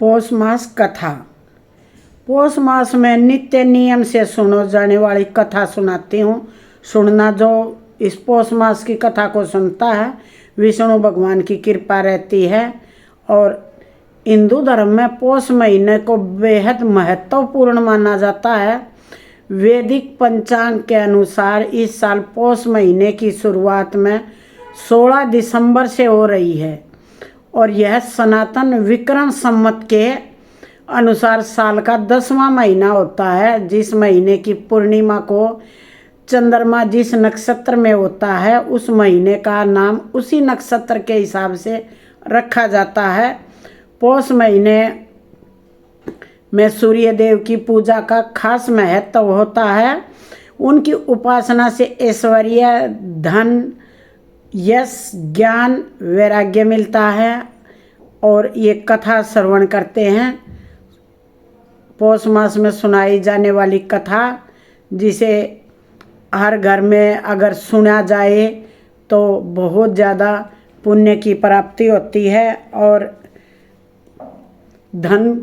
पौष मास कथा। पौष मास में नित्य नियम से सुनो जाने वाली कथा सुनाती हूँ। सुनना जो इस पौष मास की कथा को सुनता है विष्णु भगवान की कृपा रहती है। और हिंदू धर्म में पौष महीने को बेहद महत्वपूर्ण माना जाता है। वैदिक पंचांग के अनुसार इस साल पौष महीने की शुरुआत में 16 दिसंबर से हो रही है और यह सनातन विक्रम संवत के अनुसार साल का 10वां महीना होता है। जिस महीने की पूर्णिमा को चंद्रमा जिस नक्षत्र में होता है उस महीने का नाम उसी नक्षत्र के हिसाब से रखा जाता है। पौष महीने में सूर्य देव की पूजा का खास महत्व होता है। उनकी उपासना से ऐश्वर्य, धन, यश, ज्ञान, वैराग्य मिलता है। और ये कथा श्रवण करते हैं। पौष मास में सुनाई जाने वाली कथा जिसे हर घर में अगर सुना जाए तो बहुत ज़्यादा पुण्य की प्राप्ति होती है और धन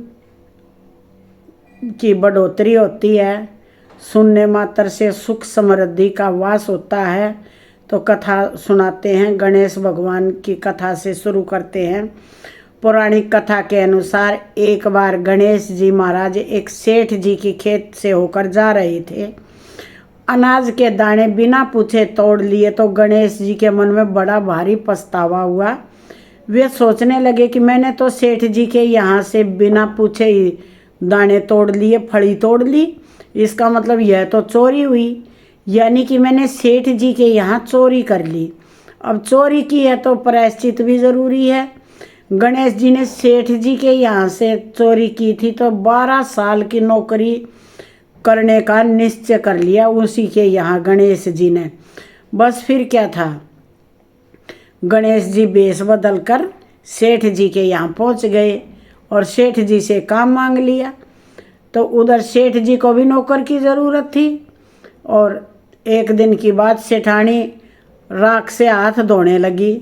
की बढ़ोतरी होती है। सुनने मात्र से सुख समृद्धि का वास होता है। तो कथा सुनाते हैं। गणेश भगवान की कथा से शुरू करते हैं। पौराणिक कथा के अनुसार एक बार गणेश जी महाराज एक सेठ जी की खेत से होकर जा रहे थे। अनाज के दाने बिना पूछे तोड़ लिए तो गणेश जी के मन में बड़ा भारी पछतावा हुआ। वे सोचने लगे कि मैंने तो सेठ जी के यहाँ से बिना पूछे ही दाने तोड़ लिए, फली तोड़ ली। इसका मतलब यह तो चोरी हुई, यानी कि मैंने सेठ जी के यहाँ चोरी कर ली। अब चोरी की है तो प्रायश्चित भी ज़रूरी है। गणेश जी ने सेठ जी के यहाँ से चोरी की थी तो 12 साल की नौकरी करने का निश्चय कर लिया उसी के यहाँ गणेश जी ने। बस फिर क्या था, गणेश जी वेश बदल कर सेठ जी के यहाँ पहुँच गए और सेठ जी से काम मांग लिया। तो उधर सेठ जी को भी नौकर की ज़रूरत थी। और एक दिन की बात, सेठानी राख से हाथ धोने लगी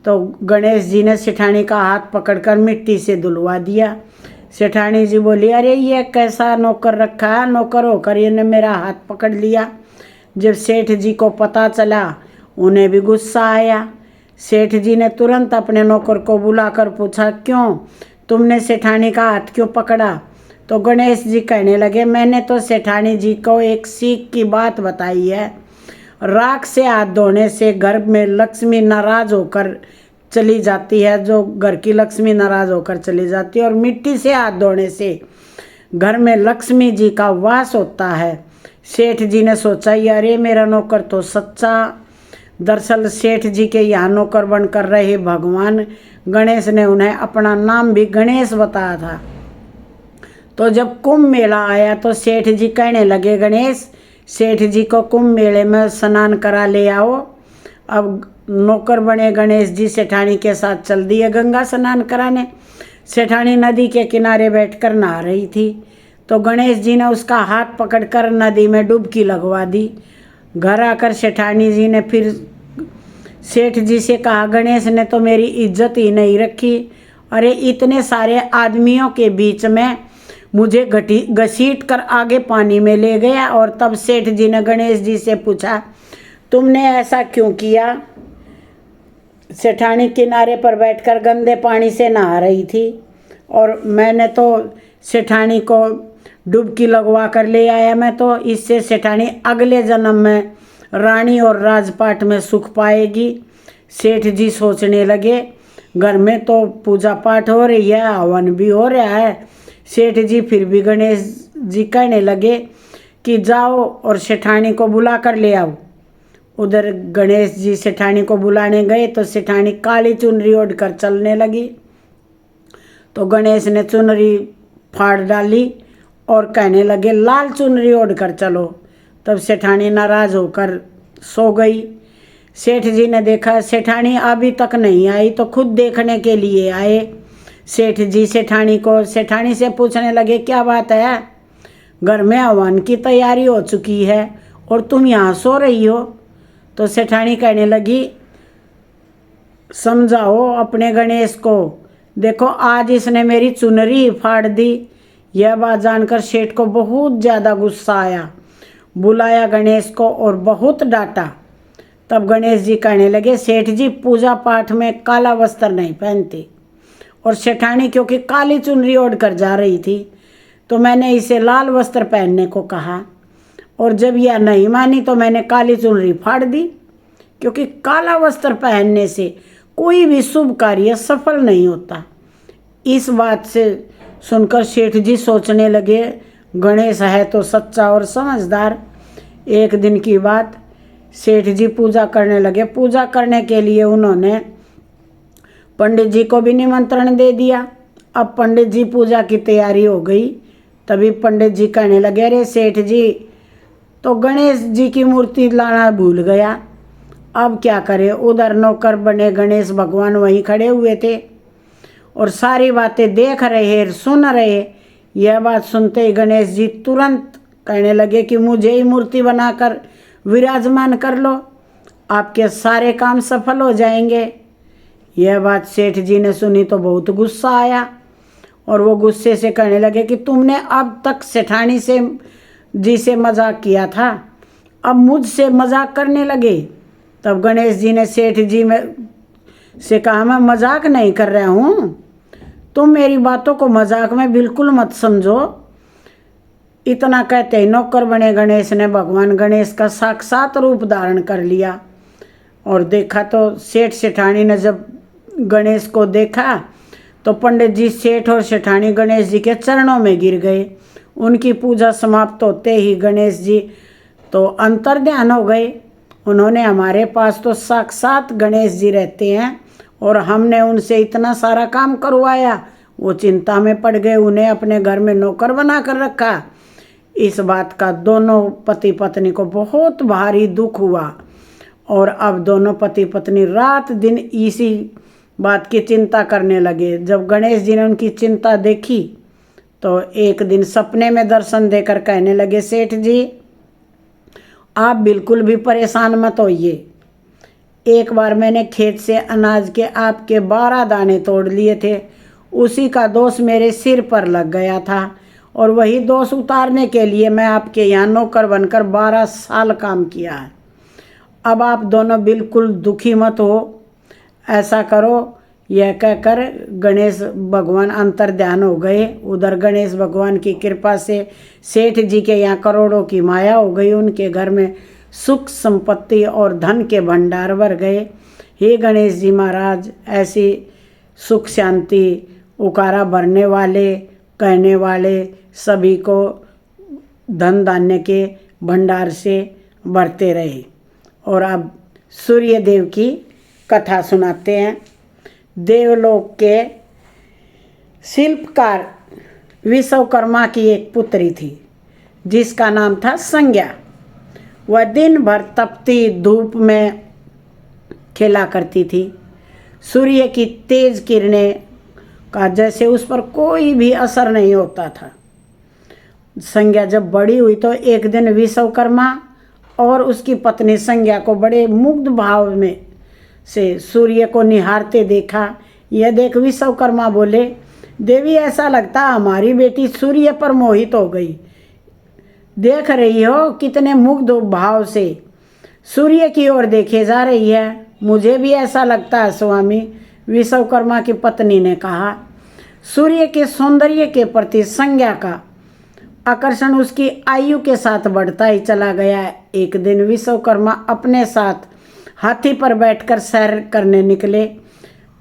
तो गणेश जी ने सेठानी का हाथ पकड़कर मिट्टी से धुलवा दिया। सेठानी जी बोली, अरे ये कैसा नौकर रखा है, नौकर होकर ये मेरा हाथ पकड़ लिया। जब सेठ जी को पता चला उन्हें भी गुस्सा आया। सेठ जी ने तुरंत अपने नौकर को बुलाकर पूछा, क्यों तुमने सेठानी का हाथ क्यों पकड़ा? तो गणेश जी कहने लगे, मैंने तो सेठानी जी को एक सीख की बात बताई है। राख से हाथ धोने से घर में लक्ष्मी नाराज होकर चली जाती है, जो घर की लक्ष्मी नाराज होकर चली जाती है। और मिट्टी से हाथ धोने से घर में लक्ष्मी जी का वास होता है। सेठ जी ने सोचा, अरे मेरा नौकर तो सच्चा। दरअसल सेठ जी के यहाँ नौकर बनकर रहे भगवान गणेश ने उन्हें अपना नाम भी गणेश बताया था। तो जब कुंभ मेला आया तो सेठ जी कहने लगे, गणेश सेठ जी को कुंभ मेले में स्नान करा ले आओ। अब नौकर बने गणेश जी सेठानी के साथ चल दिए गंगा स्नान कराने। सेठानी नदी के किनारे बैठकर नहा रही थी तो गणेश जी ने उसका हाथ पकड़कर नदी में डुबकी लगवा दी। घर आकर सेठानी जी ने फिर सेठ जी से कहा, गणेश ने तो मेरी इज्जत ही नहीं रखी। अरे इतने सारे आदमियों के बीच में मुझे घसीट कर आगे पानी में ले गया। और तब सेठ जी ने गणेश जी से पूछा, तुमने ऐसा क्यों किया? सेठानी किनारे पर बैठकर गंदे पानी से नहा रही थी और मैंने तो सेठानी को डुबकी लगवा कर ले आया। मैं तो इससे सेठानी अगले जन्म में रानी और राजपाट में सुख पाएगी। सेठ जी सोचने लगे, घर में तो पूजा पाठ हो रही है, हवन भी हो रहा है। सेठ जी फिर भी गणेश जी कहने लगे कि जाओ और सेठानी को बुला कर ले आओ। उधर गणेश जी सेठानी को बुलाने गए तो सेठानी काली चुनरी ओढ़ कर चलने लगी। तो गणेश ने चुनरी फाड़ डाली और कहने लगे, लाल चुनरी ओढ़ कर चलो। तब सेठानी नाराज होकर सो गई। सेठ जी ने देखा सेठानी अभी तक नहीं आई तो खुद देखने के लिए आए। सेठ जी सेठानी से पूछने लगे, क्या बात है? घर में हवन की तैयारी हो चुकी है और तुम यहाँ सो रही हो। तो सेठानी कहने लगी, समझाओ अपने गणेश को देखो आज इसने मेरी चुनरी फाड़ दी। यह बात जानकर सेठ को बहुत ज़्यादा गुस्सा आया। बुलाया गणेश को और बहुत डांटा। तब गणेश जी कहने लगे, सेठ जी पूजा पाठ में काला वस्त्र नहीं पहनते, और सेठानी क्योंकि काली चुनरी ओढ़ कर जा रही थी तो मैंने इसे लाल वस्त्र पहनने को कहा, और जब यह नहीं मानी तो मैंने काली चुनरी फाड़ दी, क्योंकि काला वस्त्र पहनने से कोई भी शुभ कार्य सफल नहीं होता। इस बात से सुनकर सेठ जी सोचने लगे, गणेश है तो सच्चा और समझदार। एक दिन की बात, सेठ जी पूजा करने लगे। पूजा करने के लिए उन्होंने पंडित जी को भी निमंत्रण दे दिया। अब पंडित जी पूजा की तैयारी हो गई। तभी पंडित जी कहने लगे, अरे सेठ जी तो गणेश जी की मूर्ति लाना भूल गया, अब क्या करें। उधर नौकर बने गणेश भगवान वहीं खड़े हुए थे और सारी बातें देख रहे सुन रहे। यह बात सुनते ही गणेश जी तुरंत कहने लगे कि मुझे ही मूर्ति बनाकर विराजमान कर लो, आपके सारे काम सफल हो जाएंगे। यह बात सेठ जी ने सुनी तो बहुत गुस्सा आया और वो गुस्से से कहने लगे कि तुमने अब तक सेठानी से जी से मजाक किया था, अब मुझसे मजाक करने लगे। तब गणेश जी ने सेठ जी में से कहा, मैं मजाक नहीं कर रहा हूँ, तुम मेरी बातों को मजाक में बिल्कुल मत समझो। इतना कहते ही नौकर बने गणेश ने भगवान गणेश का साक्षात रूप धारण कर लिया। और देखा तो सेठ सेठानी ने जब गणेश को देखा तो पंडित जी सेठ और सेठानी गणेश जी के चरणों में गिर गए। उनकी पूजा समाप्त होते ही गणेश जी तो अंतर्ध्यान हो गए। उन्होंने, हमारे पास तो साक्षात गणेश जी रहते हैं और हमने उनसे इतना सारा काम करवाया, वो चिंता में पड़ गए, उन्हें अपने घर में नौकर बना कर रखा। इस बात का दोनों पति पत्नी को बहुत भारी दुख हुआ और अब दोनों पति पत्नी रात दिन इसी बात की चिंता करने लगे। जब गणेश जी ने उनकी चिंता देखी तो एक दिन सपने में दर्शन देकर कहने लगे, सेठ जी आप बिल्कुल भी परेशान मत होइए। एक बार मैंने खेत से अनाज के आपके 12 दाने तोड़ लिए थे, उसी का दोष मेरे सिर पर लग गया था और वही दोष उतारने के लिए मैं आपके यहाँ नौकर बनकर 12 साल काम किया है। अब आप दोनों बिल्कुल दुखी मत हो, ऐसा करो। यह कहकर गणेश भगवान अंतर्ध्यान हो गए। उधर गणेश भगवान की कृपा से सेठ जी के यहाँ करोड़ों की माया हो गई। उनके घर में सुख संपत्ति और धन के भंडार भर गए। हे गणेश जी महाराज, ऐसी सुख शांति उकारा भरने वाले कहने वाले सभी को धन धान्य के भंडार से भरते रहे। और अब सूर्य देव की कथा सुनाते हैं। देवलोक के शिल्पकार विश्वकर्मा की एक पुत्री थी जिसका नाम था संज्ञा। वह दिन भर तपती धूप में खेला करती थी। सूर्य की तेज किरणें का जैसे उस पर कोई भी असर नहीं होता था। संज्ञा जब बड़ी हुई तो एक दिन विश्वकर्मा और उसकी पत्नी संज्ञा को बड़े मुग्ध भाव में से सूर्य को निहारते देखा। यह देख विश्वकर्मा बोले, देवी ऐसा लगता हमारी बेटी सूर्य पर मोहित हो गई। देख रही हो कितने मुग्ध भाव से सूर्य की ओर देखे जा रही है। मुझे भी ऐसा लगता है स्वामी, विश्वकर्मा की पत्नी ने कहा। सूर्य के सौंदर्य के प्रति संज्ञा का आकर्षण उसकी आयु के साथ बढ़ता ही चला गया। एक दिन विश्वकर्मा अपने साथ हाथी पर बैठकर सैर करने निकले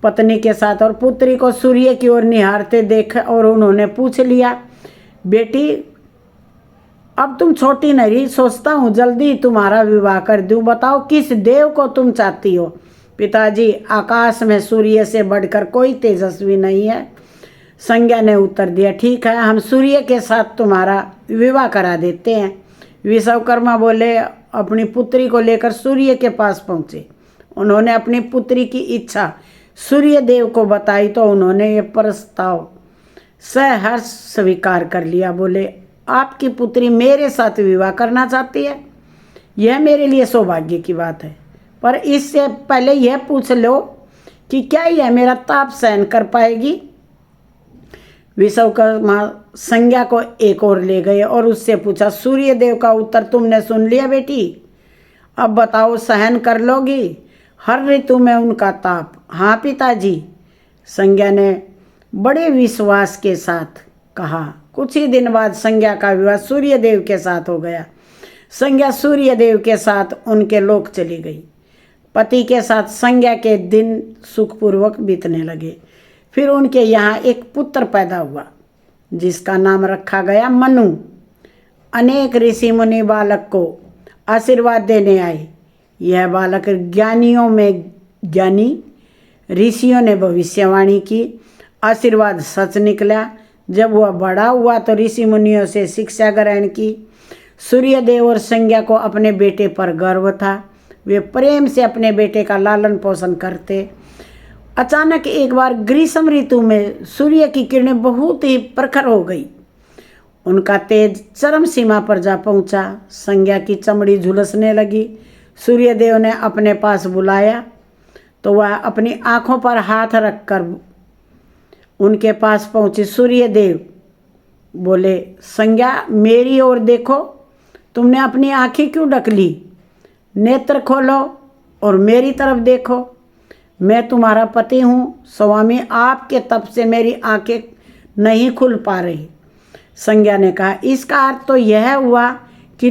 पत्नी के साथ और पुत्री को सूर्य की ओर निहारते देख और उन्होंने पूछ लिया, बेटी अब तुम छोटी नहीं रही, सोचता हूँ जल्दी तुम्हारा विवाह कर दूँ, बताओ किस देव को तुम चाहती हो। पिताजी, आकाश में सूर्य से बढ़कर कोई तेजस्वी नहीं है। संज्ञा ने उत्तर दिया, ठीक है, हम सूर्य के साथ तुम्हारा विवाह करा देते हैं। विश्वकर्मा बोले, अपनी पुत्री को लेकर सूर्य के पास पहुँचे। उन्होंने अपनी पुत्री की इच्छा सूर्य देव को बताई तो उन्होंने ये प्रस्ताव सहर्ष स्वीकार कर लिया। बोले, आपकी पुत्री मेरे साथ विवाह करना चाहती है, यह मेरे लिए सौभाग्य की बात है, पर इससे पहले यह पूछ लो कि क्या यह मेरा ताप सहन कर पाएगी। विश्वकर्मा संज्ञा को एक और ले गए और उससे पूछा, सूर्य देव का उत्तर तुमने सुन लिया बेटी, अब बताओ सहन कर लोगी हर ऋतु में उनका ताप। हाँ पिताजी, संज्ञा ने बड़े विश्वास के साथ कहा। कुछ ही दिन बाद संज्ञा का विवाह सूर्य देव के साथ हो गया। संज्ञा सूर्य देव के साथ उनके लोक चली गई। पति के साथ संज्ञा के दिन सुखपूर्वक बीतने लगे। फिर उनके यहाँ एक पुत्र पैदा हुआ जिसका नाम रखा गया मनु। अनेक ऋषि मुनि बालक को आशीर्वाद देने आए। यह बालक ज्ञानियों में ज्ञानी, ऋषियों ने भविष्यवाणी की, आशीर्वाद सच निकला। जब वह बड़ा हुआ तो ऋषि मुनियों से शिक्षा ग्रहण की। सूर्यदेव और संज्ञा को अपने बेटे पर गर्व था। वे प्रेम से अपने बेटे का लालन पोषण करते। अचानक एक बार ग्रीष्म ऋतु में सूर्य की किरणें बहुत ही प्रखर हो गई। उनका तेज चरम सीमा पर जा पहुंचा। संज्ञा की चमड़ी झुलसने लगी। सूर्यदेव ने अपने पास बुलाया तो वह अपनी आंखों पर हाथ रखकर उनके पास पहुंची। सूर्यदेव बोले, संज्ञा मेरी ओर देखो, तुमने अपनी आंखें क्यों ढक ली? नेत्र खोलो और मेरी तरफ देखो। मैं तुम्हारा पति हूँ स्वामी, आपके तप से मेरी आंखें नहीं खुल पा रही। संज्ञा ने कहा, इसका अर्थ तो यह हुआ कि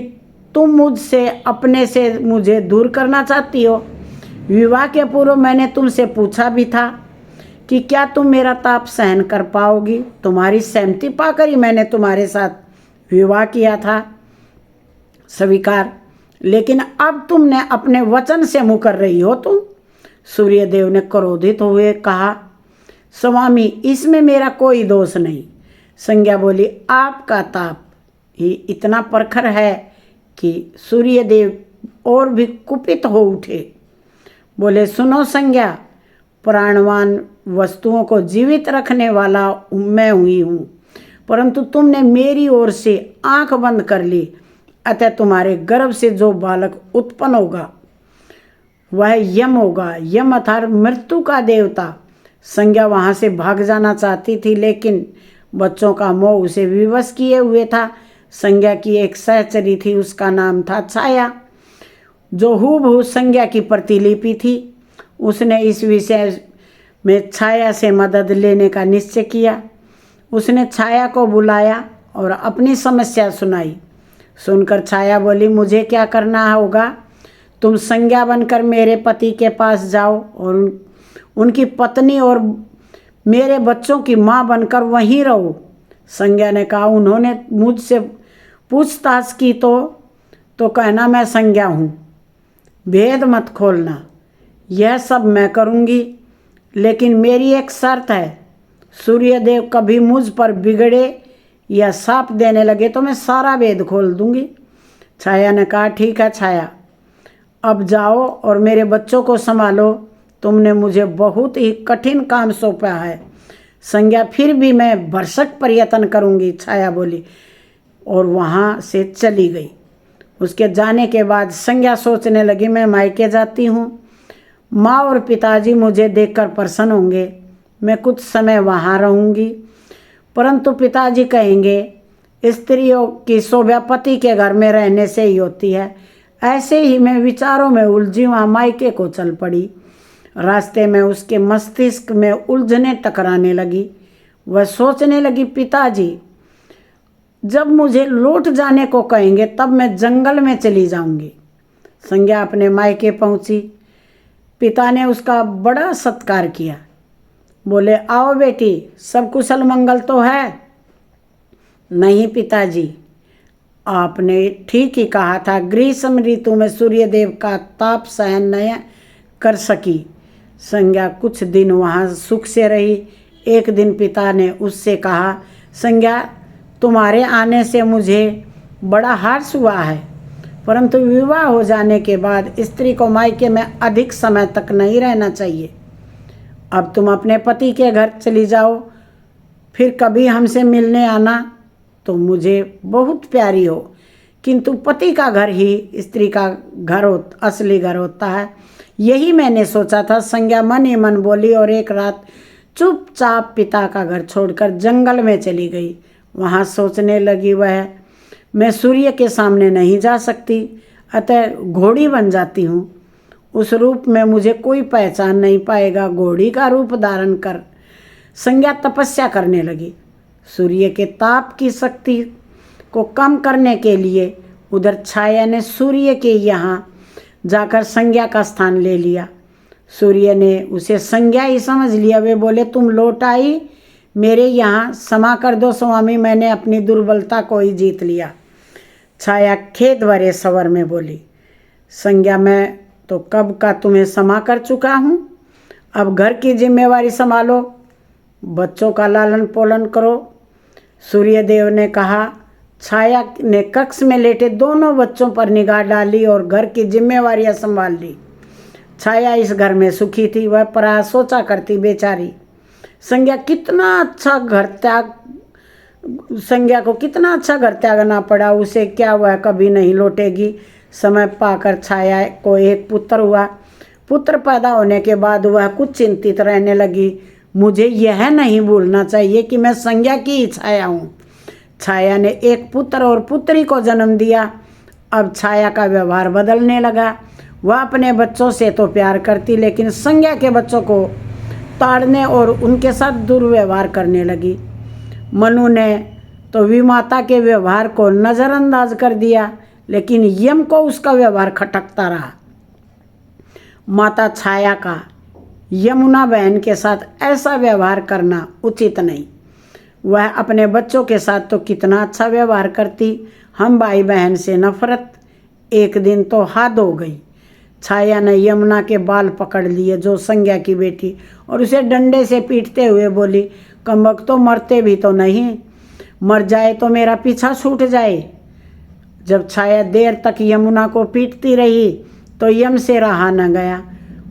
तुम मुझसे अपने से मुझे दूर करना चाहती हो। विवाह के पूर्व मैंने तुमसे पूछा भी था कि क्या तुम मेरा ताप सहन कर पाओगी। तुम्हारी सहमति पाकर ही मैंने तुम्हारे साथ विवाह किया था। स्वीकार, लेकिन अब तुमने अपने वचन से मुकर रही हो तुम। सूर्यदेव ने क्रोधित हुए कहा, स्वामी इसमें मेरा कोई दोष नहीं। संज्ञा बोली, आपका ताप ही इतना प्रखर है कि सूर्यदेव और भी कुपित हो उठे। बोले, सुनो संज्ञा, प्राणवान वस्तुओं को जीवित रखने वाला मैं हुई हूँ, परंतु तुमने मेरी ओर से आंख बंद कर ली। अतः तुम्हारे गर्भ से जो बालक उत्पन्न होगा वह यम होगा। यम अर्थात मृत्यु का देवता। संज्ञा वहाँ से भाग जाना चाहती थी, लेकिन बच्चों का मोह उसे विवश किए हुए था। संज्ञा की एक सहचरी थी, उसका नाम था छाया, जो हूबहू संज्ञा की प्रतिलिपि थी। उसने इस विषय में छाया से मदद लेने का निश्चय किया। उसने छाया को बुलाया और अपनी समस्या सुनाई। सुनकर छाया बोली, मुझे क्या करना होगा? तुम संज्ञा बनकर मेरे पति के पास जाओ और उनकी पत्नी और मेरे बच्चों की माँ बनकर वहीं रहो। संज्ञा ने कहा, उन्होंने मुझसे पूछताछ की तो कहना मैं संज्ञा हूँ। भेद मत खोलना, यह सब मैं करूँगी, लेकिन मेरी एक शर्त है। सूर्यदेव कभी मुझ पर बिगड़े या साप देने लगे तो मैं सारा वेद खोल दूंगी। छाया ने कहा, ठीक है छाया, अब जाओ और मेरे बच्चों को संभालो। तुमने मुझे बहुत ही कठिन काम सौंपा है। संज्ञा, फिर भी मैं भरसक प्रयत्न करूंगी, छाया बोली और वहाँ से चली गई। उसके जाने के बाद संज्ञा सोचने लगी, मैं मायके जाती हूँ, माँ और पिताजी मुझे देखकर प्रसन्न होंगे, मैं कुछ समय वहाँ रहूँगी। परंतु पिताजी कहेंगे, स्त्रियों की शोभा पति के घर में रहने से ही होती है। ऐसे ही मैं विचारों में उलझी वहाँ मायके को चल पड़ी। रास्ते में उसके मस्तिष्क में उलझने टकराने लगी। वह सोचने लगी, पिताजी जब मुझे लौट जाने को कहेंगे तब मैं जंगल में चली जाऊंगी। संज्ञा अपने मायके पहुंची। पिता ने उसका बड़ा सत्कार किया। बोले, आओ बेटी, सब कुशल मंगल तो है? नहीं पिताजी, आपने ठीक ही कहा था, ग्रीष्म ऋतु में सूर्यदेव का ताप सहन नहीं कर सकी। संज्ञा कुछ दिन वहाँ सुख से रही। एक दिन पिता ने उससे कहा, संज्ञा तुम्हारे आने से मुझे बड़ा हर्ष हुआ है, परंतु विवाह हो जाने के बाद स्त्री को मायके में अधिक समय तक नहीं रहना चाहिए। अब तुम अपने पति के घर चली जाओ, फिर कभी हमसे मिलने आना। तो मुझे बहुत प्यारी हो, किंतु पति का घर ही स्त्री का घर असली घर होता है। यही मैंने सोचा था, संज्ञा मन ही मन बोली और एक रात चुपचाप पिता का घर छोड़कर जंगल में चली गई। वहाँ सोचने लगी, वह मैं सूर्य के सामने नहीं जा सकती, अतः घोड़ी बन जाती हूँ। उस रूप में मुझे कोई पहचान नहीं पाएगा। घोड़ी का रूप धारण कर संज्ञा तपस्या करने लगी। सूर्य के ताप की शक्ति को कम करने के लिए उधर छाया ने सूर्य के यहाँ जाकर संज्ञा का स्थान ले लिया। सूर्य ने उसे संज्ञा ही समझ लिया। वे बोले, तुम लौट आई, मेरे यहाँ क्षमा कर दो स्वामी, मैंने अपनी दुर्बलता को ही जीत लिया। छाया खेद भरे स्वर में बोली, संज्ञा मैं तो कब का तुम्हें क्षमा कर चुका हूँ, अब घर की जिम्मेवारी संभालो, बच्चों का लालन पालन करो। सूर्यदेव ने कहा। छाया ने कक्ष में लेटे दोनों बच्चों पर निगाह डाली और घर की जिम्मेवारियां संभाल ली। छाया इस घर में सुखी थी। वह पराया सोचा करती, बेचारी संज्ञा कितना अच्छा घर त्याग, संज्ञा को कितना अच्छा घर त्यागना पड़ा। उसे क्या, वह कभी नहीं लौटेगी। समय पाकर छाया को एक पुत्र हुआ। पुत्र पैदा होने के बाद वह कुछ चिंतित रहने लगी। मुझे यह नहीं भूलना चाहिए कि मैं संज्ञा की ही छाया हूँ। छाया ने एक पुत्र और पुत्री को जन्म दिया। अब छाया का व्यवहार बदलने लगा। वह अपने बच्चों से तो प्यार करती, लेकिन संज्ञा के बच्चों को ताड़ने और उनके साथ दुर्व्यवहार करने लगी। मनु ने तो विमाता के व्यवहार को नज़रअंदाज कर दिया, लेकिन यम को उसका व्यवहार खटकता रहा। माता छाया का यमुना बहन के साथ ऐसा व्यवहार करना उचित नहीं। वह अपने बच्चों के साथ तो कितना अच्छा व्यवहार करती, हम भाई बहन से नफरत। एक दिन तो हद हो गई। छाया ने यमुना के बाल पकड़ लिए, जो संज्ञा की बेटी, और उसे डंडे से पीटते हुए बोली, कमबख्त तो मरते भी तो नहीं, मर जाए तो मेरा पीछा छूट जाए। जब छाया देर तक यमुना को पीटती रही तो यम से रहा न गया।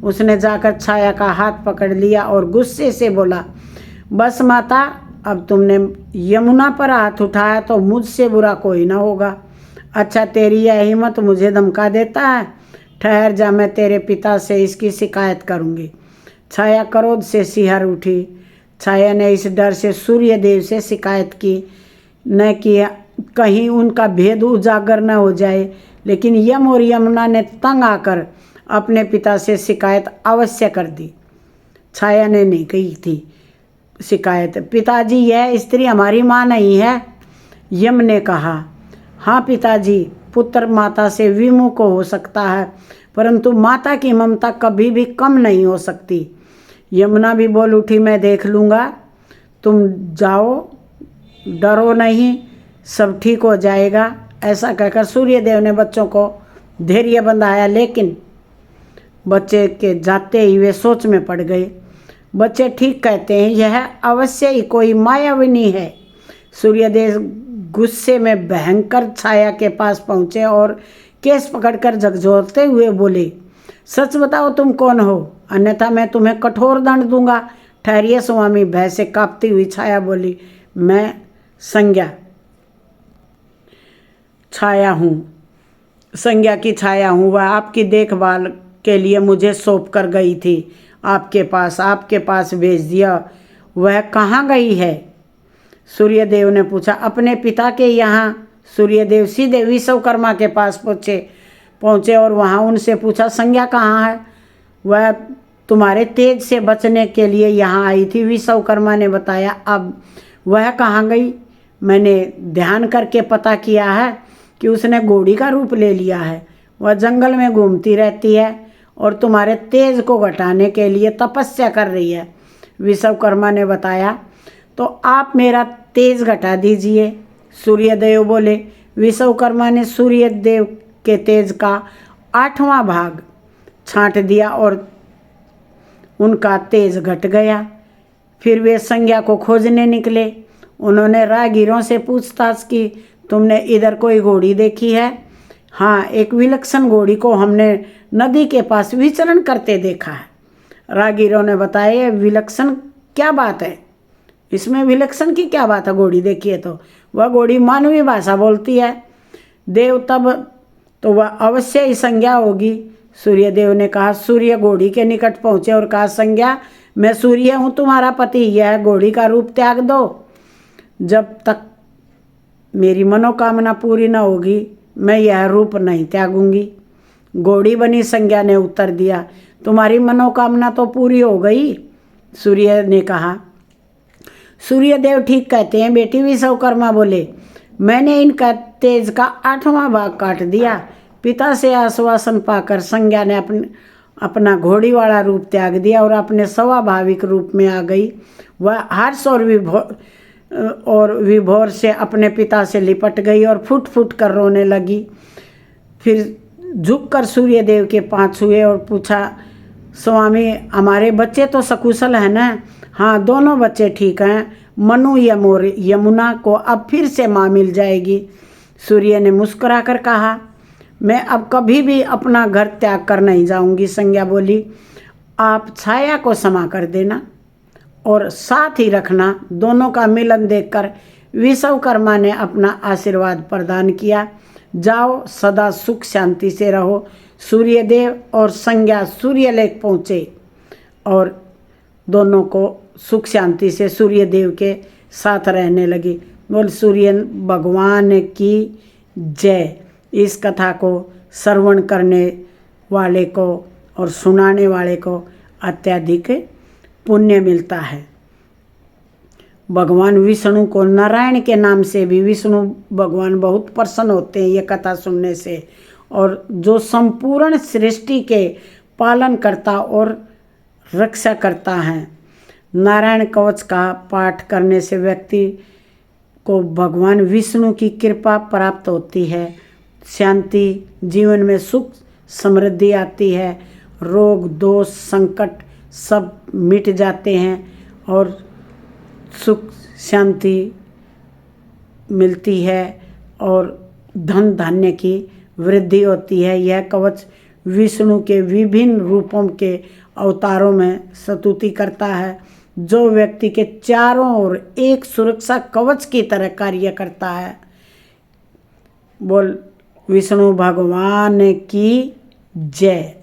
उसने जाकर छाया का हाथ पकड़ लिया और गुस्से से बोला, बस माता, अब तुमने यमुना पर हाथ उठाया तो मुझसे बुरा कोई ना होगा। अच्छा, तेरी यह हिम्मत मुझे धमका देता है। ठहर जा, मैं तेरे पिता से इसकी शिकायत करूँगी। छाया क्रोध से सिहर उठी। छाया ने इस डर से सूर्यदेव से शिकायत की, न कि कहीं उनका भेद उजागर न हो जाए, लेकिन यम और यमुना ने तंग आकर अपने पिता से शिकायत अवश्य कर दी। छाया ने नहीं कही थी शिकायत, पिताजी यह स्त्री हमारी माँ नहीं है। यम ने कहा, हाँ पिताजी, पुत्र माता से विमुख हो सकता है, परंतु माता की ममता कभी भी कम नहीं हो सकती। यमुना भी बोल उठी, मैं देख लूँगा, तुम जाओ, डरो नहीं, सब ठीक हो जाएगा। ऐसा कहकर सूर्यदेव ने बच्चों को धैर्य बंधाया, लेकिन बच्चे के जाते ही वे सोच में पड़ गए। बच्चे ठीक कहते हैं, यह अवश्य ही कोई मायाविनी है। सूर्यदेव गुस्से में भयंकर छाया के पास पहुँचे और केस पकड़कर झकझोरते हुए बोले, सच बताओ तुम कौन हो, अन्यथा मैं तुम्हें कठोर दंड दूंगा। ठहरिए स्वामी, भय से कांपती हुई छाया बोली, मैं संज्ञा छाया हूँ, संज्ञा की छाया हूँ। वह आपकी देखभाल के लिए मुझे सौंप कर गई थी, आपके पास भेज दिया। वह कहाँ गई है? सूर्यदेव ने पूछा। अपने पिता के यहाँ। सूर्यदेव सीधे विश्वकर्मा के पास पहुँचे और वहाँ उनसे पूछा, संज्ञा कहाँ है? वह तुम्हारे तेज से बचने के लिए यहाँ आई थी, विश्वकर्मा ने बताया। अब वह कहाँ गई? मैंने ध्यान करके पता किया है कि उसने घोड़ी का रूप ले लिया है। वह जंगल में घूमती रहती है और तुम्हारे तेज को घटाने के लिए तपस्या कर रही है, विश्वकर्मा ने बताया। तो आप मेरा तेज घटा दीजिए, सूर्यदेव बोले। विश्वकर्मा ने सूर्यदेव के तेज का 8वां भाग छांट दिया और उनका तेज घट गया। फिर वे संज्ञा को खोजने निकले। उन्होंने राहगीरों से पूछताछ की, तुमने इधर कोई घोड़ी देखी है? हाँ, एक विलक्षण घोड़ी को हमने नदी के पास विचरण करते देखा है। राहगीरों ने बताया, विलक्षण क्या बात है? इसमें विलक्षण की क्या बात है? घोड़ी देखी है तो वह घोड़ी मानवीय भाषा बोलती है। देव तब तो वह अवश्य ही संज्ञा होगी। सूर्यदेव ने कहा। सूर्य घोड़ी के निकट पहुंचे और कहा, संज्ञा मैं सूर्य हूँ, तुम्हारा पति। यह घोड़ी का रूप त्याग दो। जब तक मेरी मनोकामना पूरी न होगी मैं यह रूप नहीं त्यागूंगी। घोड़ी बनी संज्ञा ने उत्तर दिया, तुम्हारी मनोकामना तो पूरी हो गई। सूर्य ने कहा। सूर्यदेव ठीक कहते हैं बेटी। विश्वकर्मा बोले, मैंने इनका तेज का 8वां भाग काट दिया। पिता से आश्वासन पाकर संज्ञा ने अपना घोड़ी वाला रूप त्याग दिया और अपने स्वाभाविक रूप में आ गई। वह हर्ष और विभोर से अपने पिता से लिपट गई और फुट फुट कर रोने लगी। फिर झुककर सूर्यदेव के पांव छुए और पूछा, स्वामी हमारे बच्चे तो सकुशल हैं ना? हाँ, दोनों बच्चे ठीक हैं। मनु यमुना को अब फिर से माँ मिल जाएगी। सूर्य ने मुस्कुराकर कहा, मैं अब कभी भी अपना घर त्याग कर नहीं जाऊंगी। संज्ञा बोली, आप छाया को क्षमा कर देना और साथ ही रखना। दोनों का मिलन देखकर विश्वकर्मा ने अपना आशीर्वाद प्रदान किया। जाओ, सदा सुख शांति से रहो। सूर्यदेव और संज्ञा सूर्यलेख पहुँचे और दोनों को सुख शांति से सूर्यदेव के साथ रहने लगी। बोल सूर्य भगवान की जय। इस कथा को श्रवण करने वाले को और सुनाने वाले को अत्यधिक पुण्य मिलता है। भगवान विष्णु को नारायण के नाम से भी विष्णु भगवान बहुत प्रसन्न होते हैं ये कथा सुनने से। और जो संपूर्ण सृष्टि के पालन करता और रक्षा करता है। नारायण कवच का पाठ करने से व्यक्ति को भगवान विष्णु की कृपा प्राप्त होती है। शांति, जीवन में सुख समृद्धि आती है। रोग दोष संकट सब मिट जाते हैं और सुख शांति मिलती है और धन धान्य की वृद्धि होती है। यह कवच विष्णु के विभिन्न रूपों के अवतारों में स्तुति करता है, जो व्यक्ति के चारों ओर एक सुरक्षा कवच की तरह कार्य करता है। बोल विष्णु भगवान की जय।